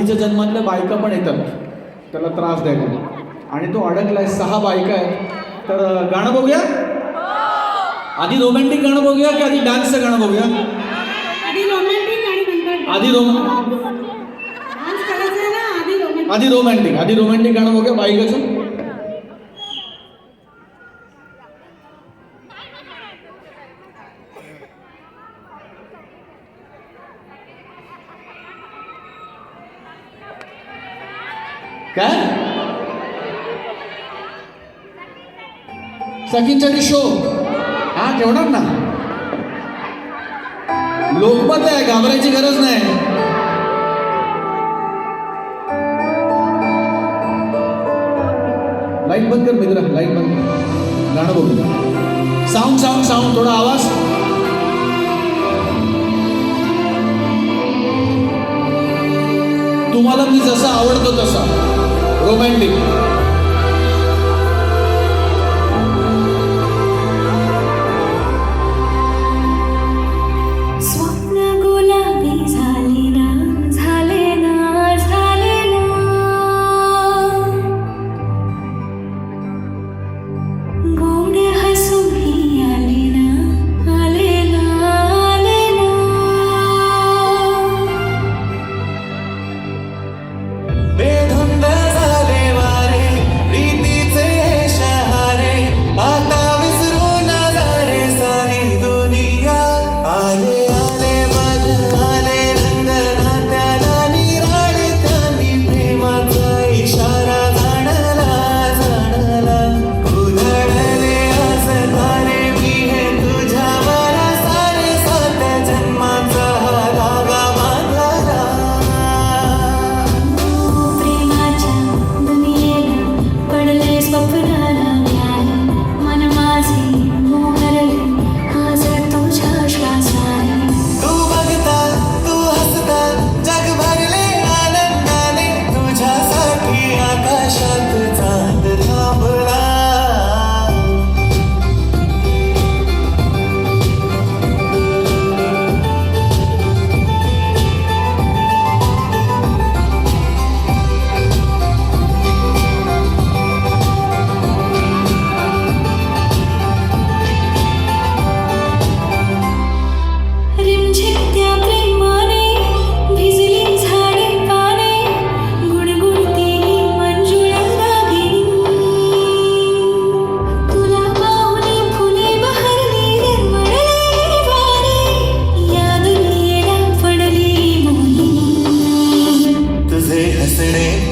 आधीच्या जन्मातल्या बायका पण येतात त्याला त्रास द्यायला आणि तो अडकलाय. 6 बायका आहेत. तर गाणं बघूया. आधी रोमॅन्टिक गाणं बघूया की आधी डान्सचं गाणं बघूया? आधी रोमॅन्टिक गाणं बघूया बायकाचं. काय सखींसाठी शो हा ठेवणार ना. लोकमत आहे, घाबरायची गरज नाही. लाईट बंद कर मित्र, लाईट बंद कर. गाणं बघू. साऊंड साऊंड साऊंड थोडा आवाज. तुम्हाला मी जसा आवडतो तसा रोमॅन्टिक.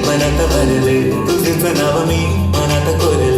मनात भरले तुझेच नाव मी मनात कोरले.